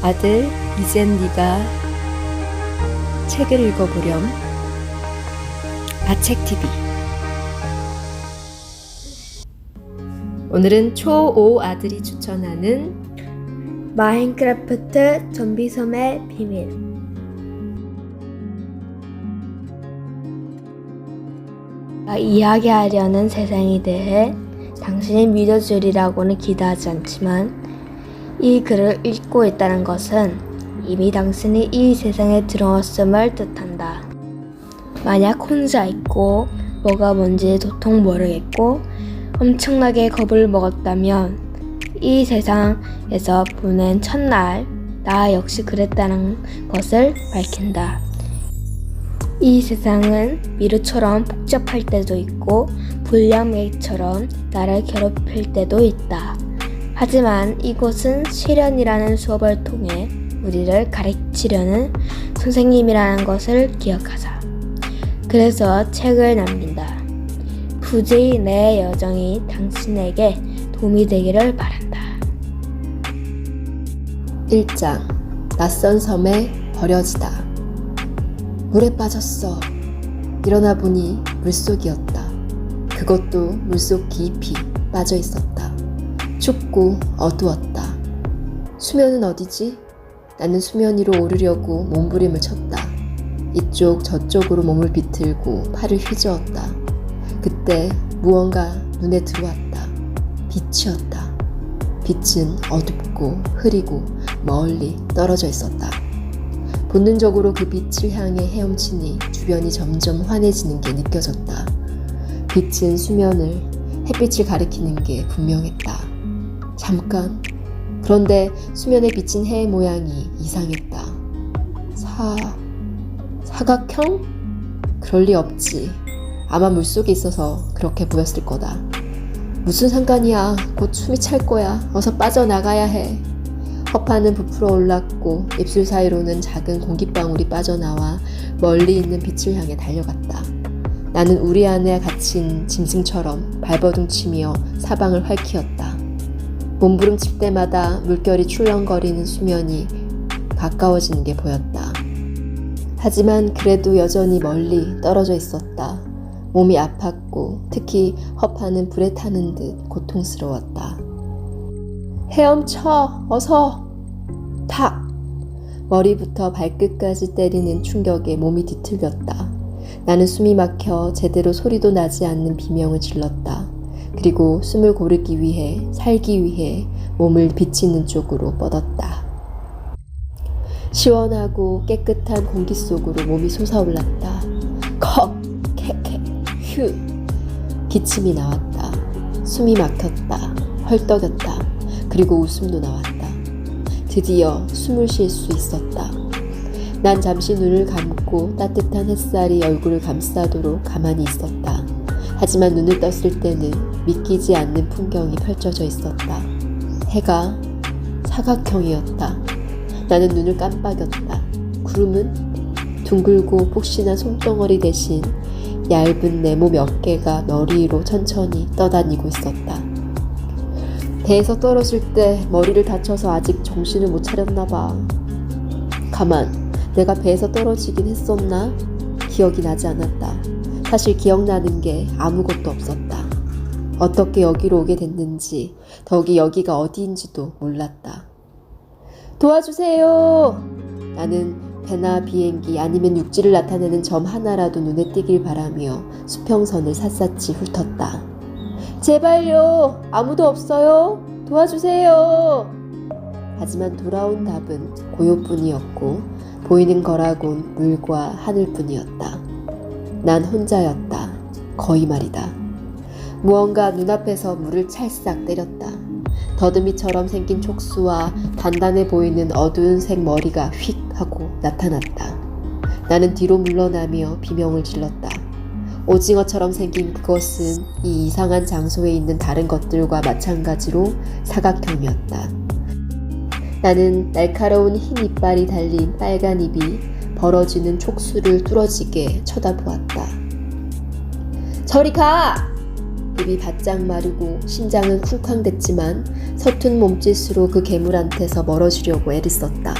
아들, 이젠 네가 책을 읽어보렴. 아책TV. 오늘은 초5 아들이 추천하는 마인크래프트 좀비섬의 비밀. 이야기하려는 세상에 대해 당신이 믿어주리라고는 기대하지 않지만 이 글을 읽고 있다는 것은 이미 당신이 이 세상에 들어왔음을 뜻한다. 만약 혼자 있고 뭐가 뭔지 도통 모르겠고 엄청나게 겁을 먹었다면 이 세상에서 보낸 첫날 나 역시 그랬다는 것을 밝힌다. 이 세상은 미르처럼 복잡할 때도 있고 불량맥처럼 나를 괴롭힐 때도 있다. 하지만 이곳은 시련이라는 수업을 통해 우리를 가르치려는 선생님이라는 것을 기억하자. 그래서 책을 남긴다. 부디 내 여정이 당신에게 도움이 되기를 바란다. 1장. 낯선 섬에 버려지다. 물에 빠졌어. 일어나 보니 물속이었다. 그것도 물속 깊이 빠져 있었다. 춥고 어두웠다. 수면은 어디지? 나는 수면 위로 오르려고 몸부림을 쳤다. 이쪽 저쪽으로 몸을 비틀고 팔을 휘저었다. 그때 무언가 눈에 들어왔다. 빛이었다. 빛은 어둡고 흐리고 멀리 떨어져 있었다. 본능적으로 그 빛을 향해 헤엄치니 주변이 점점 환해지는 게 느껴졌다. 빛은 수면을, 햇빛을 가리키는 게 분명했다. 잠깐. 그런데 수면에 비친 해의 모양이 이상했다. 사각형? 그럴 리 없지. 아마 물속에 있어서 그렇게 보였을 거다. 무슨 상관이야. 곧 숨이 찰 거야. 어서 빠져나가야 해. 허파는 부풀어 올랐고 입술 사이로는 작은 공기방울이 빠져나와 멀리 있는 빛을 향해 달려갔다. 나는 우리 안에 갇힌 짐승처럼 발버둥치며 사방을 활키었다. 몸부림칠 때마다 물결이 출렁거리는 수면이 가까워지는 게 보였다. 하지만 그래도 여전히 멀리 떨어져 있었다. 몸이 아팠고 특히 허파는 불에 타는 듯 고통스러웠다. 헤엄쳐! 어서! 탁! 머리부터 발끝까지 때리는 충격에 몸이 뒤틀렸다. 나는 숨이 막혀 제대로 소리도 나지 않는 비명을 질렀다. 그리고 숨을 고르기 위해, 살기 위해 몸을 비치는 쪽으로 뻗었다. 시원하고 깨끗한 공기 속으로 몸이 솟아올랐다. 컥! 캐캐! 휴! 기침이 나왔다. 숨이 막혔다. 헐떡였다. 그리고 웃음도 나왔다. 드디어 숨을 쉴 수 있었다. 난 잠시 눈을 감고 따뜻한 햇살이 얼굴을 감싸도록 가만히 있었다. 하지만 눈을 떴을 때는 믿기지 않는 풍경이 펼쳐져 있었다. 해가 사각형이었다. 나는 눈을 깜빡였다. 구름은 둥글고 폭신한 솜덩어리 대신 얇은 네모 몇 개가 머리 위로 천천히 떠다니고 있었다. 배에서 떨어질 때 머리를 다쳐서 아직 정신을 못 차렸나 봐. 가만, 내가 배에서 떨어지긴 했었나? 기억이 나지 않았다. 사실 기억나는 게 아무것도 없었다. 어떻게 여기로 오게 됐는지, 더욱이 여기가 어디인지도 몰랐다. 도와주세요! 나는 배나 비행기 아니면 육지를 나타내는 점 하나라도 눈에 띄길 바라며 수평선을 샅샅이 훑었다. 제발요! 아무도 없어요? 도와주세요! 하지만 돌아온 답은 고요뿐이었고 보이는 거라곤 물과 하늘뿐이었다. 난 혼자였다. 거의 말이다. 무언가 눈앞에서 물을 찰싹 때렸다. 더듬이처럼 생긴 촉수와 단단해 보이는 어두운 색 머리가 휙 하고 나타났다. 나는 뒤로 물러나며 비명을 질렀다. 오징어처럼 생긴 그것은 이 이상한 장소에 있는 다른 것들과 마찬가지로 사각형이었다. 나는 날카로운 흰 이빨이 달린 빨간 입이 벌어지는 촉수를 뚫어지게 쳐다보았다. 저리 가! 입이 바짝 마르고 심장은 쿵쾅댔지만 서툰 몸짓으로 그 괴물한테서 멀어지려고 애를 썼다.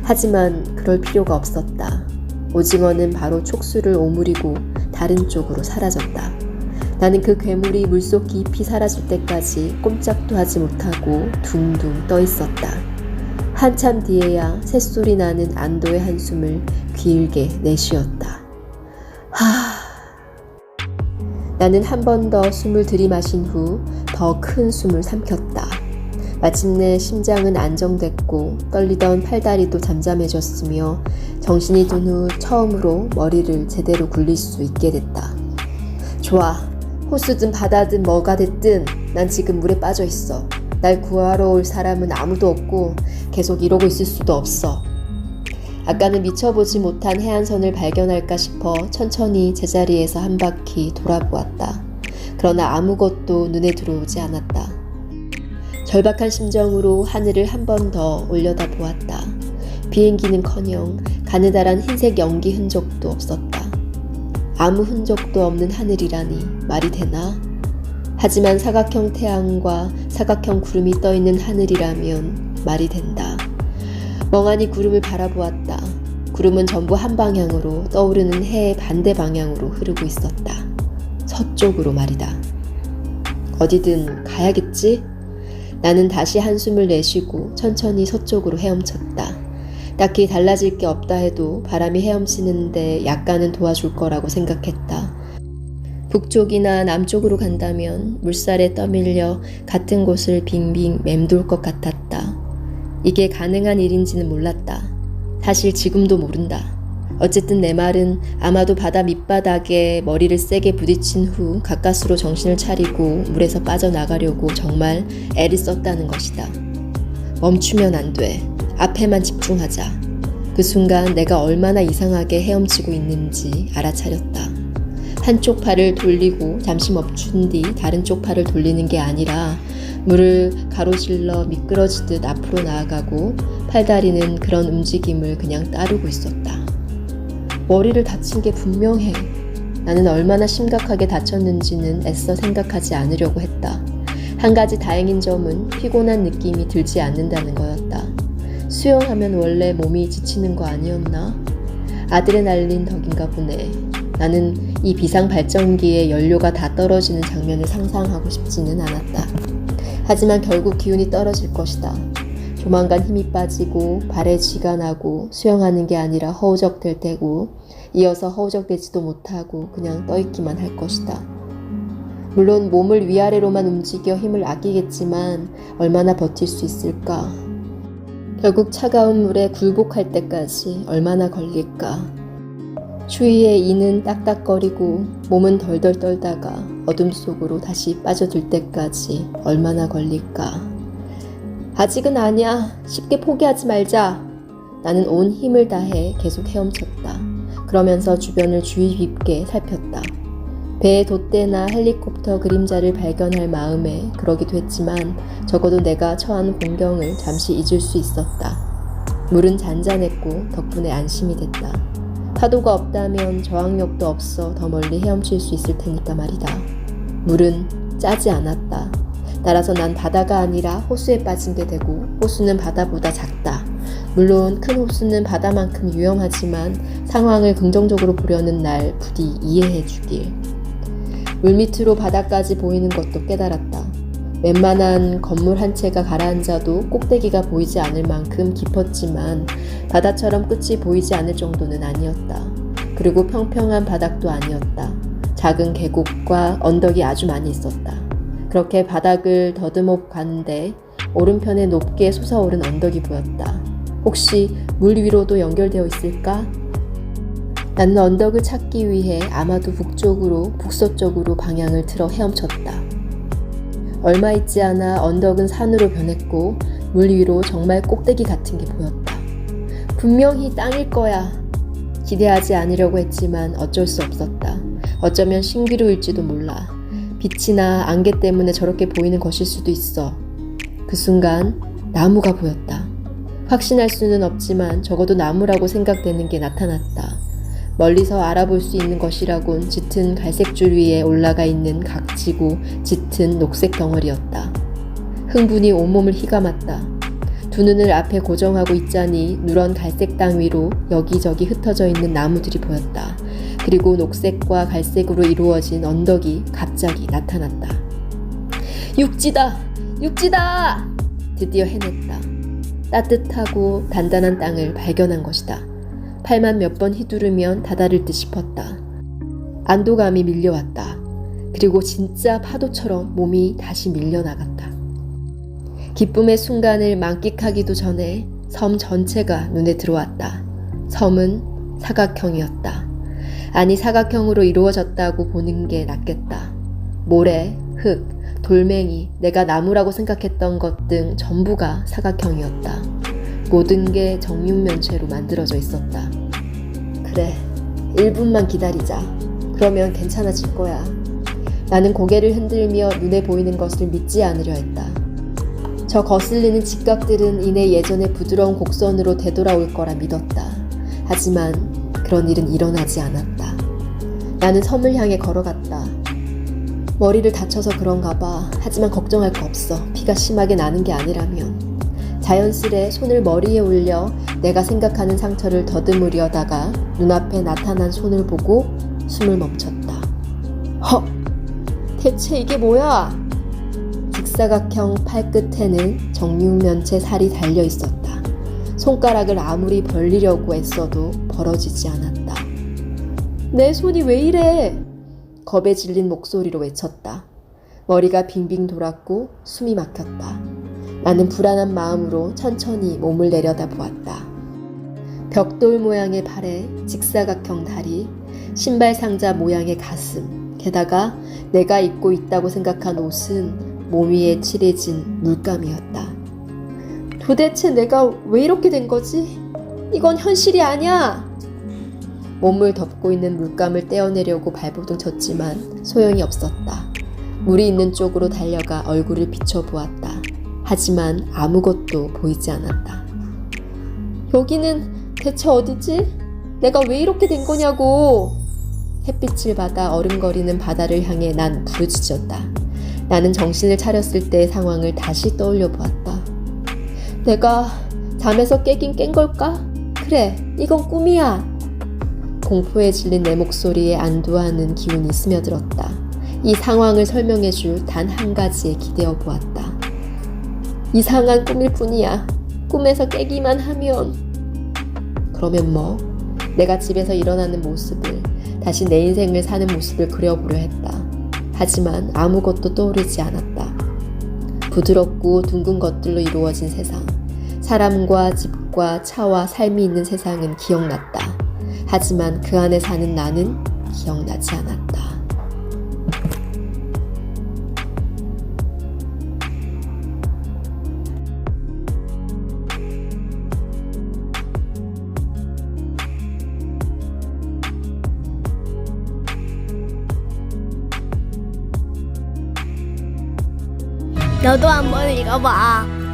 하지만 그럴 필요가 없었다. 오징어는 바로 촉수를 오므리고 다른 쪽으로 사라졌다. 나는 그 괴물이 물속 깊이 사라질 때까지 꼼짝도 하지 못하고 둥둥 떠 있었다. 한참 뒤에야 새소리 나는 안도의 한숨을 길게 내쉬었다. 나는 한 번 더 숨을 들이마신 후 더 큰 숨을 삼켰다. 마침내 심장은 안정됐고 떨리던 팔다리도 잠잠해졌으며 정신이 든 후 처음으로 머리를 제대로 굴릴 수 있게 됐다. 좋아. 호수든 바다든 뭐가 됐든 난 지금 물에 빠져 있어. 날 구하러 올 사람은 아무도 없고 계속 이러고 있을 수도 없어. 아까는 미쳐보지 못한 해안선을 발견할까 싶어 천천히 제자리에서 한 바퀴 돌아보았다. 그러나 아무것도 눈에 들어오지 않았다. 절박한 심정으로 하늘을 한 번 더 올려다보았다. 비행기는커녕 가느다란 흰색 연기 흔적도 없었다. 아무 흔적도 없는 하늘이라니 말이 되나? 하지만 사각형 태양과 사각형 구름이 떠있는 하늘이라면 말이 된다. 멍하니 구름을 바라보았다. 구름은 전부 한 방향으로 떠오르는 해의 반대 방향으로 흐르고 있었다. 서쪽으로 말이다. 어디든 가야겠지? 나는 다시 한숨을 내쉬고 천천히 서쪽으로 헤엄쳤다. 딱히 달라질 게 없다 해도 바람이 헤엄치는데 약간은 도와줄 거라고 생각했다. 북쪽이나 남쪽으로 간다면 물살에 떠밀려 같은 곳을 빙빙 맴돌 것 같았다. 이게 가능한 일인지는 몰랐다. 사실 지금도 모른다. 어쨌든 내 말은 아마도 바다 밑바닥에 머리를 세게 부딪힌 후 가까스로 정신을 차리고 물에서 빠져나가려고 정말 애를 썼다는 것이다. 멈추면 안 돼. 앞에만 집중하자. 그 순간 내가 얼마나 이상하게 헤엄치고 있는지 알아차렸다. 한쪽 팔을 돌리고 잠시 멈춘 뒤 다른 쪽 팔을 돌리는 게 아니라 물을 가로질러 미끄러지듯 앞으로 나아가고 팔다리는 그런 움직임을 그냥 따르고 있었다. 머리를 다친 게 분명해. 나는 얼마나 심각하게 다쳤는지는 애써 생각하지 않으려고 했다. 한 가지 다행인 점은 피곤한 느낌이 들지 않는다는 거였다. 수영하면 원래 몸이 지치는 거 아니었나? 아드레날린 덕인가 보네. 나는 이 비상 발전기의 연료가 다 떨어지는 장면을 상상하고 싶지는 않았다. 하지만 결국 기운이 떨어질 것이다. 조만간 힘이 빠지고 발에 쥐가 나고 수영하는 게 아니라 허우적될 테고 이어서 허우적대지도 못하고 그냥 떠있기만 할 것이다. 물론 몸을 위아래로만 움직여 힘을 아끼겠지만 얼마나 버틸 수 있을까? 결국 차가운 물에 굴복할 때까지 얼마나 걸릴까? 추위에 이는 딱딱거리고 몸은 덜덜 떨다가 어둠 속으로 다시 빠져들 때까지 얼마나 걸릴까? 아직은 아니야. 쉽게 포기하지 말자. 나는 온 힘을 다해 계속 헤엄쳤다. 그러면서 주변을 주의 깊게 살폈다. 배의 돛대나 헬리콥터 그림자를 발견할 마음에 그러기도 했지만 적어도 내가 처한 공경을 잠시 잊을 수 있었다. 물은 잔잔했고 덕분에 안심이 됐다. 파도가 없다면 저항력도 없어 더 멀리 헤엄칠 수 있을 테니까 말이다. 물은 짜지 않았다. 따라서 난 바다가 아니라 호수에 빠진 게 되고 호수는 바다보다 작다. 물론 큰 호수는 바다만큼 위험하지만 상황을 긍정적으로 보려는 날 부디 이해해 주길. 물밑으로 바다까지 보이는 것도 깨달았다. 웬만한 건물 한 채가 가라앉아도 꼭대기가 보이지 않을 만큼 깊었지만 바다처럼 끝이 보이지 않을 정도는 아니었다. 그리고 평평한 바닥도 아니었다. 작은 계곡과 언덕이 아주 많이 있었다. 그렇게 바닥을 더듬어 가는데 오른편에 높게 솟아오른 언덕이 보였다. 혹시 물 위로도 연결되어 있을까? 나는 언덕을 찾기 위해 아마도 북서쪽으로 방향을 틀어 헤엄쳤다. 얼마 있지 않아 언덕은 산으로 변했고 물 위로 정말 꼭대기 같은 게 보였다. 분명히 땅일 거야. 기대하지 않으려고 했지만 어쩔 수 없었다. 어쩌면 신기루일지도 몰라. 빛이나 안개 때문에 저렇게 보이는 것일 수도 있어. 그 순간 나무가 보였다. 확신할 수는 없지만 적어도 나무라고 생각되는 게 나타났다. 멀리서 알아볼 수 있는 것이라곤 짙은 갈색 줄 위에 올라가 있는 각지고 짙은 녹색 덩어리였다. 흥분이 온몸을 휘감았다. 두 눈을 앞에 고정하고 있자니 누런 갈색 땅 위로 여기저기 흩어져 있는 나무들이 보였다. 그리고 녹색과 갈색으로 이루어진 언덕이 갑자기 나타났다. 육지다! 육지다! 드디어 해냈다. 따뜻하고 단단한 땅을 발견한 것이다. 팔만 몇 번 휘두르면 다다를 듯 싶었다. 안도감이 밀려왔다. 그리고 진짜 파도처럼 몸이 다시 밀려나갔다. 기쁨의 순간을 만끽하기도 전에 섬 전체가 눈에 들어왔다. 섬은 사각형이었다. 아니 사각형으로 이루어졌다고 보는 게 낫겠다. 모래, 흙, 돌멩이, 내가 나무라고 생각했던 것 등 전부가 사각형이었다. 모든 게 정육면체로 만들어져 있었다. 그래, 1분만 기다리자. 그러면 괜찮아질 거야. 나는 고개를 흔들며 눈에 보이는 것을 믿지 않으려 했다. 저 거슬리는 직각들은 이내 예전의 부드러운 곡선으로 되돌아올 거라 믿었다. 하지만 그런 일은 일어나지 않았다. 나는 섬을 향해 걸어갔다. 머리를 다쳐서 그런가 봐. 하지만 걱정할 거 없어. 피가 심하게 나는 게 아니라면. 자연스레 손을 머리에 올려 내가 생각하는 상처를 더듬으려다가 눈앞에 나타난 손을 보고 숨을 멈췄다. 헉! 대체 이게 뭐야? 직사각형 팔끝에는 정육면체 살이 달려 있었다. 손가락을 아무리 벌리려고 애써도 벌어지지 않았다. 내 손이 왜 이래? 겁에 질린 목소리로 외쳤다. 머리가 빙빙 돌았고 숨이 막혔다. 나는 불안한 마음으로 천천히 몸을 내려다보았다. 벽돌 모양의 발에 직사각형 다리, 신발 상자 모양의 가슴, 게다가 내가 입고 있다고 생각한 옷은 몸 위에 칠해진 물감이었다. 도대체 내가 왜 이렇게 된 거지? 이건 현실이 아니야! 몸을 덮고 있는 물감을 떼어내려고 발버둥 쳤지만 소용이 없었다. 물이 있는 쪽으로 달려가 얼굴을 비춰보았다. 하지만 아무것도 보이지 않았다. 여기는 대체 어디지? 내가 왜 이렇게 된 거냐고! 햇빛을 받아 어른거리는 바다를 향해 난 부르짖었다. 나는 정신을 차렸을 때의 상황을 다시 떠올려 보았다. 내가 잠에서 깨긴 깬 걸까? 그래, 이건 꿈이야. 공포에 질린 내 목소리에 안도하는 기운이 스며들었다. 이 상황을 설명해줄 단 한 가지에 기대어 보았다. 이상한 꿈일 뿐이야. 꿈에서 깨기만 하면. 그러면 뭐? 내가 집에서 일어나는 모습을, 다시 내 인생을 사는 모습을 그려보려 했다. 하지만 아무것도 떠오르지 않았다. 부드럽고 둥근 것들로 이루어진 세상, 사람과 집과 차와 삶이 있는 세상은 기억났다. 하지만 그 안에 사는 나는 기억나지 않았다. 너도 한번 읽어봐.